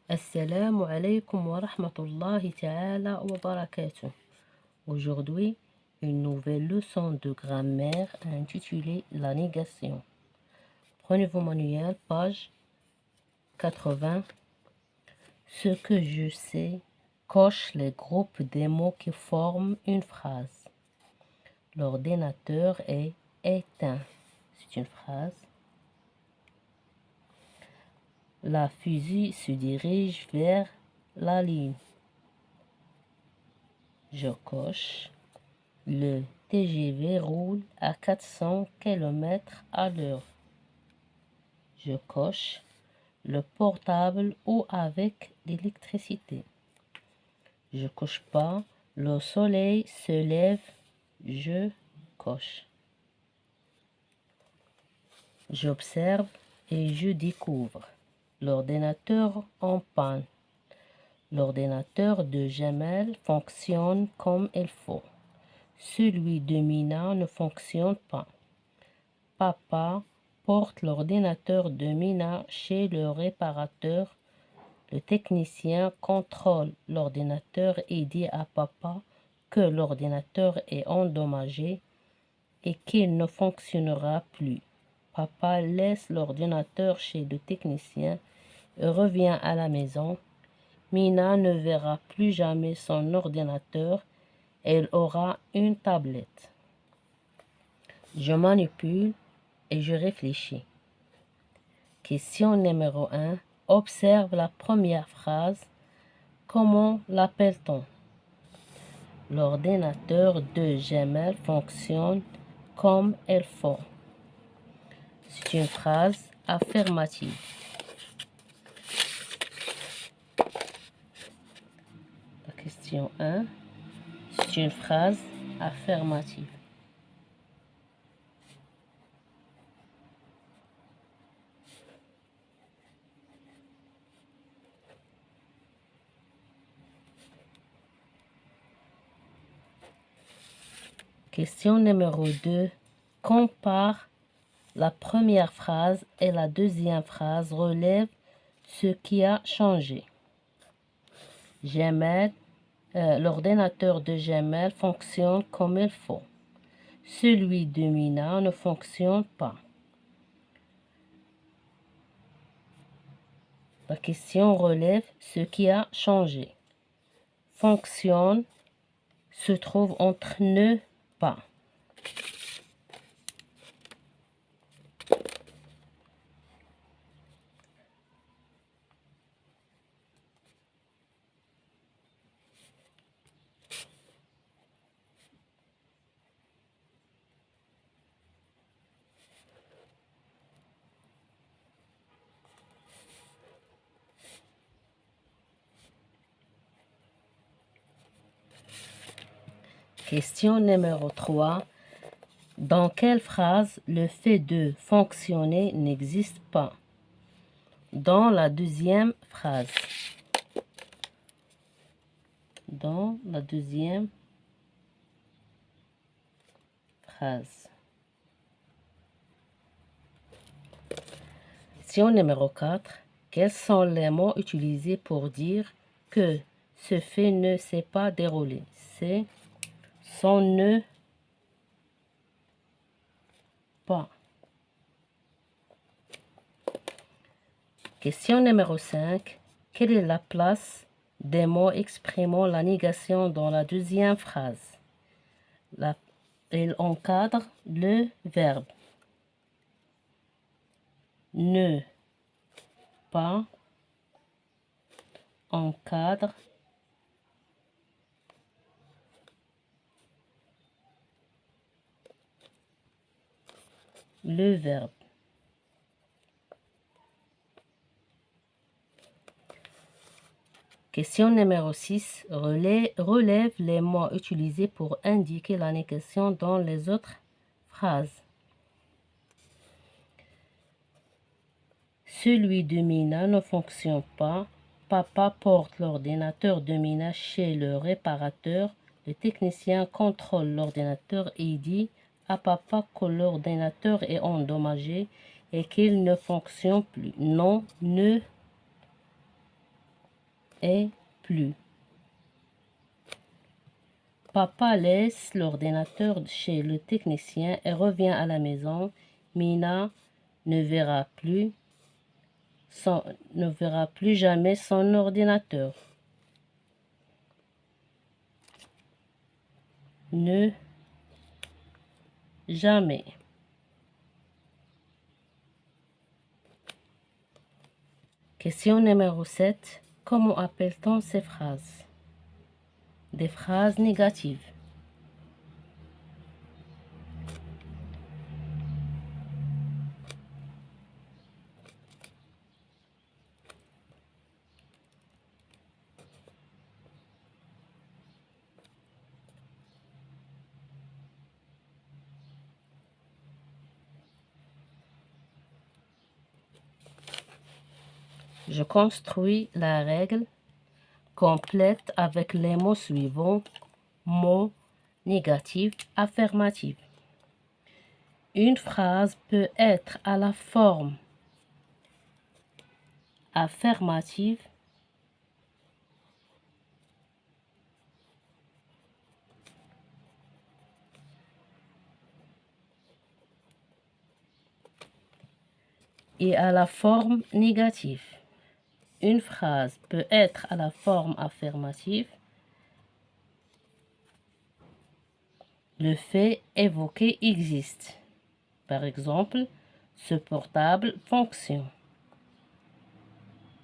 Assalamu alaikum wa rahmatullahi ta'ala wa barakatuh. Aujourd'hui, une nouvelle leçon de grammaire intitulée La négation. Prenez vos manuels, page 80. Ce que je sais coche les groupes des mots qui forment une phrase. L'ordinateur est éteint. C'est une phrase. La fusée se dirige vers la ligne. Je coche. Le TGV roule à 400 km/h. Je coche. Le portable ou avec l'électricité. Je coche pas. Le soleil se lève. Je coche. J'observe et je découvre. L'ordinateur en panne. L'ordinateur de Jamel fonctionne comme il faut. Celui de Mina ne fonctionne pas. Papa porte l'ordinateur de Mina chez le réparateur. Le technicien contrôle l'ordinateur et dit à papa que l'ordinateur est endommagé et qu'il ne fonctionnera plus. Papa laisse l'ordinateur chez le technicien et revient à la maison. Mina ne verra plus jamais son ordinateur. Elle aura une tablette. Je manipule et je réfléchis. Question numéro 1. Observe la première phrase. Comment l'appelle-t-on? L'ordinateur de Jamel fonctionne comme il faut. C'est une phrase affirmative. La question 1. C'est une phrase affirmative. Question numéro 2. Compare la première phrase et la deuxième phrase. Relève ce qui a changé. L'ordinateur de Jamel fonctionne comme il faut. Celui de Mina ne fonctionne pas. La question relève ce qui a changé. Fonctionne se trouve entre ne pas. Question numéro 3. Dans quelle phrase le fait de fonctionner n'existe pas? Dans la deuxième phrase. Dans la deuxième phrase. Question numéro 4. Quels sont les mots utilisés pour dire que ce fait ne s'est pas déroulé? C'est son ne pas. Question numéro 5. Quelle est la place des mots exprimant la négation dans la deuxième phrase? Il encadre le verbe. Ne pas encadre le verbe. Question numéro 6. Relève les mots utilisés pour indiquer la négation dans les autres phrases. Celui de Mina ne fonctionne pas. Papa porte l'ordinateur de Mina chez le réparateur. Le technicien contrôle l'ordinateur et dit à papa que l'ordinateur est endommagé et qu'il ne fonctionne plus. Non, ne et plus. Papa laisse l'ordinateur chez le technicien et revient à la maison. Mina ne verra plus jamais son ordinateur. Ne jamais. Question numéro 7. Comment appelle-t-on ces phrases? Des phrases négatives. Je construis la règle complète avec les mots suivants. Mots négatifs, affirmatifs. Une phrase peut être à la forme affirmative et à la forme négative. Une phrase peut être à la forme affirmative. Le fait évoqué existe. Par exemple, ce portable fonctionne.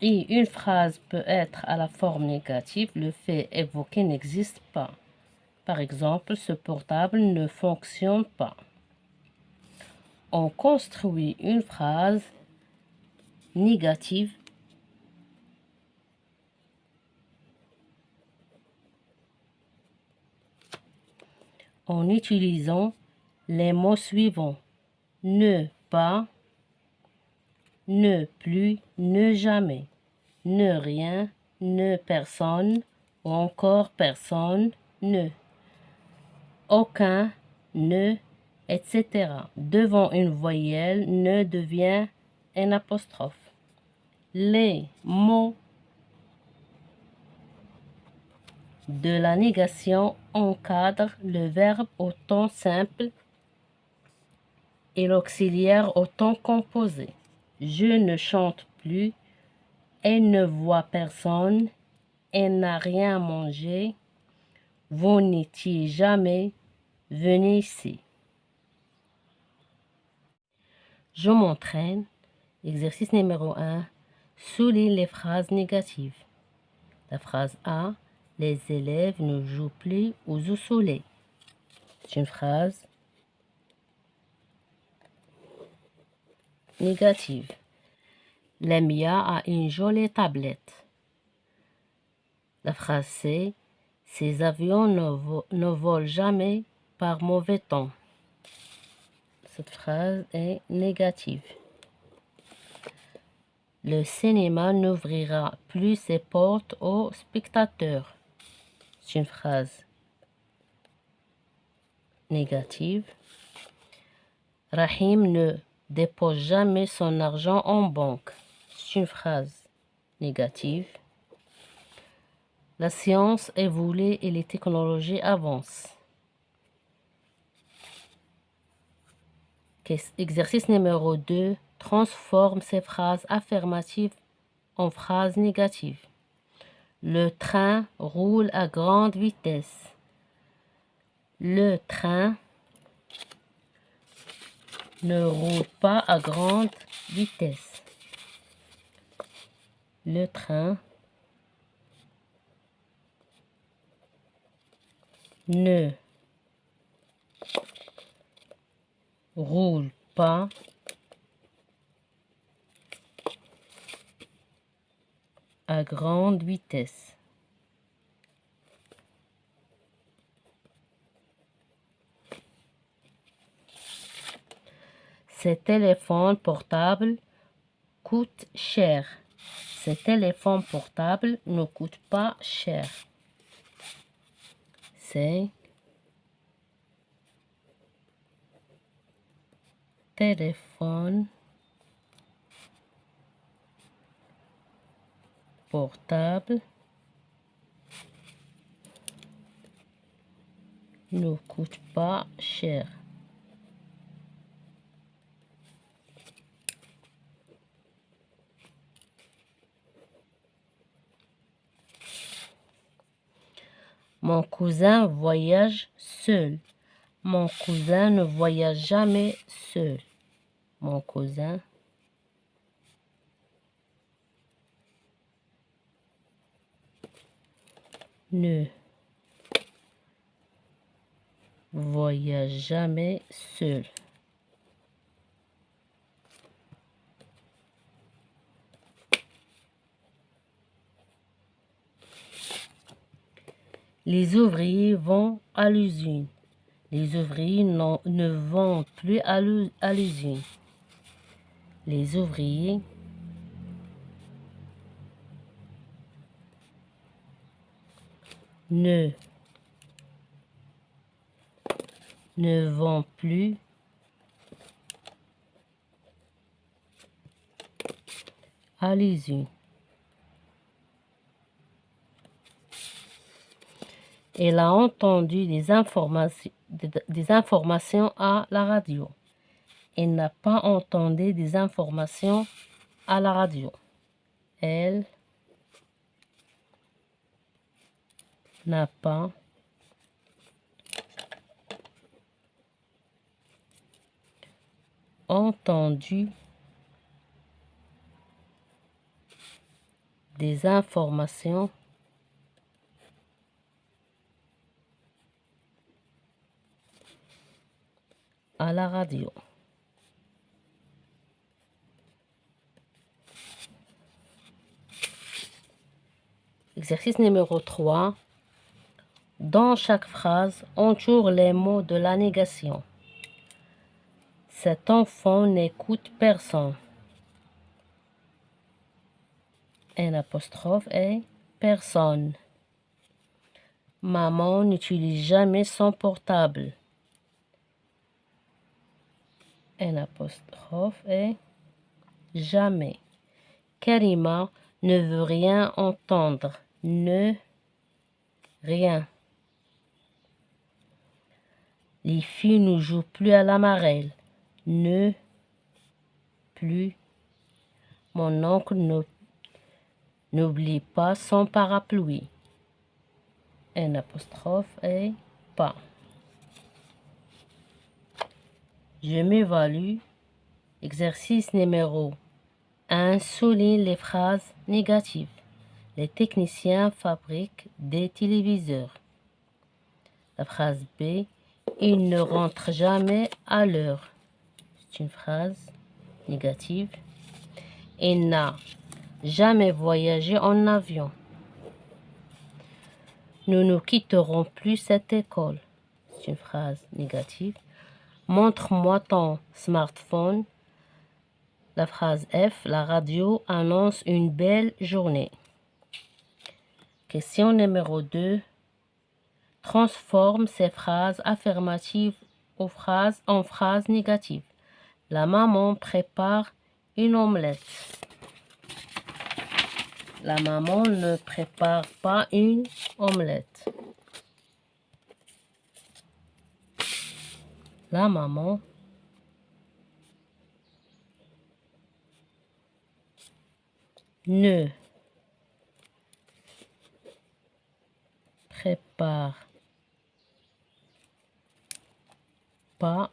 Et une phrase peut être à la forme négative. Le fait évoqué n'existe pas. Par exemple, ce portable ne fonctionne pas. On construit une phrase négative en utilisant les mots suivants. Ne pas, ne plus, ne jamais, ne rien, ne personne, ou encore personne, ne, aucun, ne, etc. Devant une voyelle, ne devient un apostrophe. Les mots de la négation encadrent le verbe au temps simple et l'auxiliaire au temps composé. Je ne chante plus, elle ne voit personne, elle n'a rien mangé, vous n'étiez jamais venu ici. Je m'entraîne. Exercice numéro 1. Souligne les phrases négatives. La phrase A. Les élèves ne jouent plus aux soleil. C'est une phrase négative. Lemia a une jolie tablette. La phrase C. Ces avions ne volent jamais par mauvais temps. Cette phrase est négative. Le cinéma n'ouvrira plus ses portes aux spectateurs. C'est une phrase négative. Rahim ne dépose jamais son argent en banque. C'est une phrase négative. La science évolue et les technologies avancent. Exercice numéro 2. Transforme ces phrases affirmatives en phrases négatives. Le train roule à grande vitesse. Le train ne roule pas à grande vitesse. Le train ne roule pas à grande vitesse. Ces téléphones portables coûtent cher. Ces téléphones portables ne coûtent pas cher. Ces téléphones portables ne coûte pas cher. Mon cousin voyage seul. Mon cousin ne voyage jamais seul. Mon cousin ne voyage jamais seul. Les ouvriers vont à l'usine. Les ouvriers ne vont plus à l'usine. Les ouvriers ne vont plus à l'usine. Elle a entendu des informations à la radio. Elle n'a pas entendu des informations à la radio. Elle n'a pas entendu des informations à la radio. Exercice numéro 3. Dans chaque phrase, entoure les mots de la négation. Cet enfant n'écoute personne. Un apostrophe est personne. Maman n'utilise jamais son portable. Un apostrophe est jamais. Karima ne veut rien entendre. Ne rien. Les filles ne jouent plus à la marelle. Ne plus. Mon oncle n'oublie pas son parapluie. Un apostrophe est pas. Je m'évalue. Exercice numéro 1. Souligne les phrases négatives. Les techniciens fabriquent des téléviseurs. La phrase B. Il ne rentre jamais à l'heure. C'est une phrase négative. Il n'a jamais voyagé en avion. Nous ne quitterons plus cette école. C'est une phrase négative. Montre-moi ton smartphone. La phrase F. La radio annonce une belle journée. Question numéro 2. Transforme ces phrases affirmatives en phrases négatives. La maman prépare une omelette. La maman ne prépare pas une omelette. La maman ne prépare pas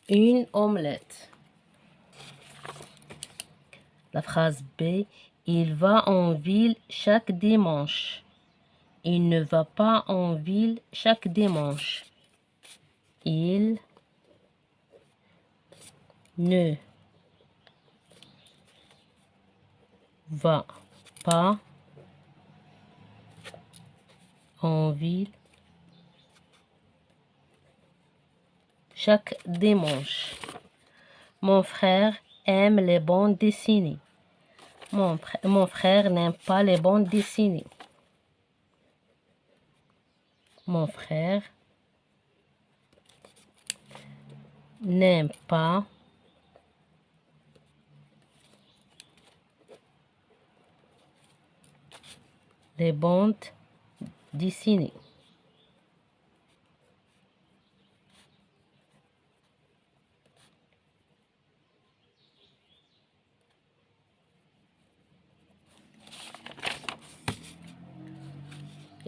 une omelette. La phrase B. Il va en ville chaque dimanche. Il ne va pas en ville chaque dimanche. Il ne va pas en ville chaque dimanche. Mon frère aime les bandes dessinées. Mon frère n'aime pas les bandes dessinées. Mon frère n'aime pas les bandes dessinées.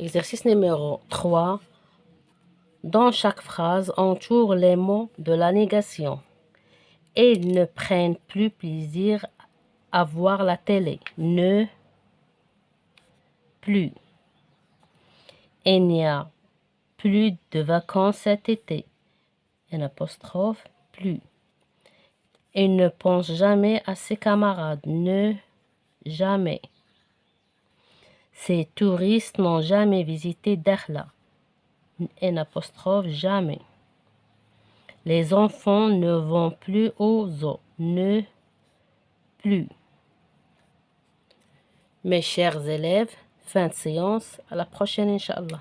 Exercice numéro 3. Dans chaque phrase, entoure les mots de la négation. Ils ne prennent plus plaisir à voir la télé. Ne plus. Il n'y a plus de vacances cet été. Un apostrophe plus. Il ne pense jamais à ses camarades. Ne jamais. Ces touristes n'ont jamais visité Dakhla. Un apostrophe jamais. Les enfants ne vont plus au zoo. Ne plus. Mes chers élèves, fin de séance. À la prochaine, Inch'Allah.